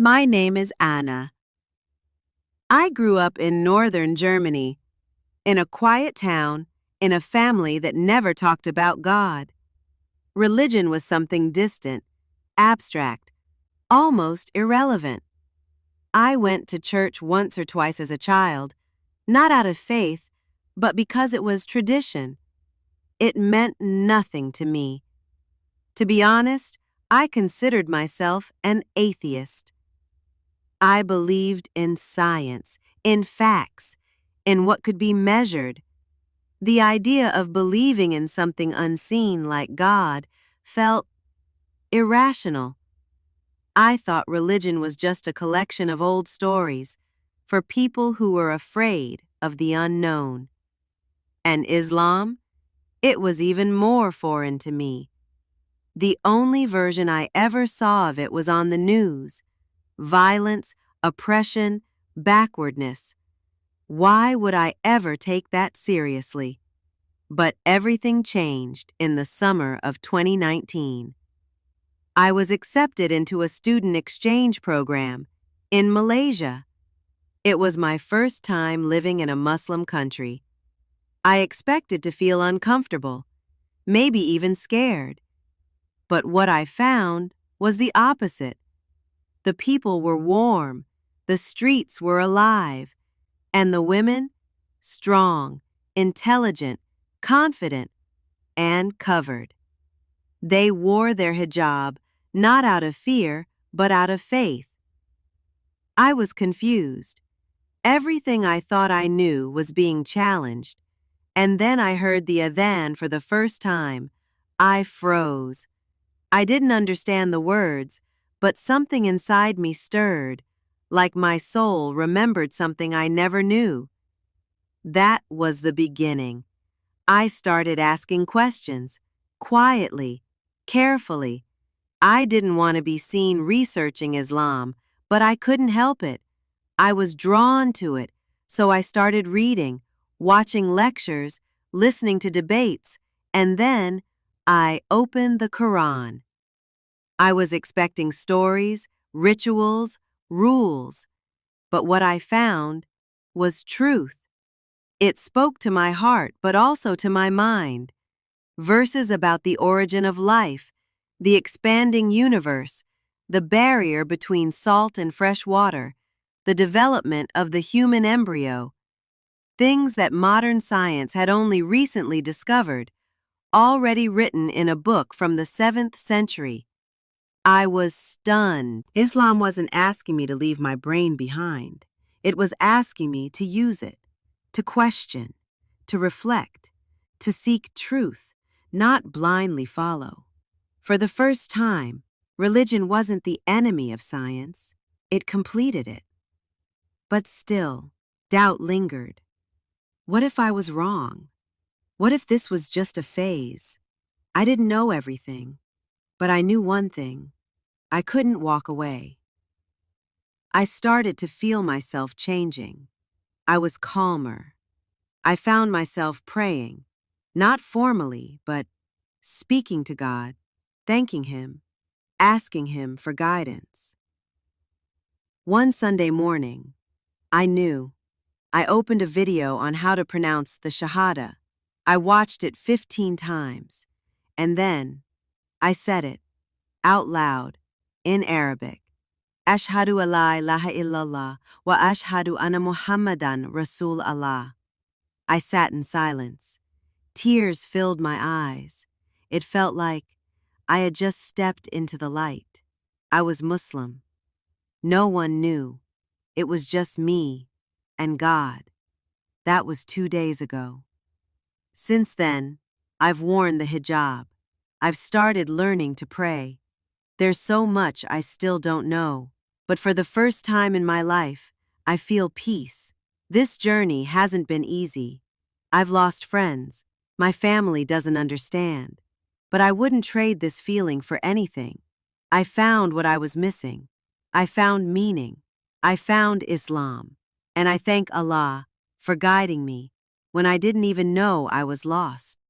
My name is Anna. I grew up in northern Germany, in a quiet town, in a family that never talked about God. Religion was something distant, abstract, almost irrelevant. I went to church once or twice as a child, not out of faith, but because it was tradition. It meant nothing to me. To be honest, I considered myself an atheist. I believed in science, in facts, in what could be measured. The idea of believing in something unseen like God felt irrational. I thought religion was just a collection of old stories for people who were afraid of the unknown. And Islam? It was even more foreign to me. The only version I ever saw of it was on the news. Violence, oppression, backwardness. Why would I ever take that seriously? But everything changed in the summer of 2019. I was accepted into a student exchange program in Malaysia. It was my first time living in a Muslim country. I expected to feel uncomfortable, maybe even scared. But what I found was the opposite. The people were warm, the streets were alive, and the women, strong, intelligent, confident, and covered. They wore their hijab not out of fear, but out of faith. I was confused. Everything I thought I knew was being challenged, and then I heard the adhan for the first time. I froze. I didn't understand the words, but something inside me stirred, like my soul remembered something I never knew. That was the beginning. I started asking questions, quietly, carefully. I didn't want to be seen researching Islam, but I couldn't help it. I was drawn to it, so I started reading, watching lectures, listening to debates, and then I opened the Qur'an. I was expecting stories, rituals, rules, but what I found was truth. It spoke to my heart, but also to my mind. Verses about the origin of life, the expanding universe, the barrier between salt and fresh water, the development of the human embryo. Things that modern science had only recently discovered, already written in a book from the 7th century. I was stunned. Islam wasn't asking me to leave my brain behind. It was asking me to use it, to question, to reflect, to seek truth, not blindly follow. For the first time, religion wasn't the enemy of science. It completed it. But still, doubt lingered. What if I was wrong? What if this was just a phase? I didn't know everything, but I knew one thing. I couldn't walk away. I started to feel myself changing. I was calmer. I found myself praying, not formally, but speaking to God, thanking Him, asking Him for guidance. One Sunday morning, I knew. I opened a video on how to pronounce the Shahada. I watched it 15 times, and then I said it out loud in Arabic. Ashhadu an la ilaha illallah wa ashhadu anna Muhammadan Rasul Allah. I sat in silence. Tears filled my eyes. It felt like I had just stepped into the light. I was Muslim. No one knew. It was just me and God. That was 2 days ago. Since then, I've worn the hijab. I've started learning to pray. There's so much I still don't know, but for the first time in my life, I feel peace. This journey hasn't been easy. I've lost friends. My family doesn't understand. But I wouldn't trade this feeling for anything. I found what I was missing. I found meaning. I found Islam. And I thank Allah for guiding me when I didn't even know I was lost.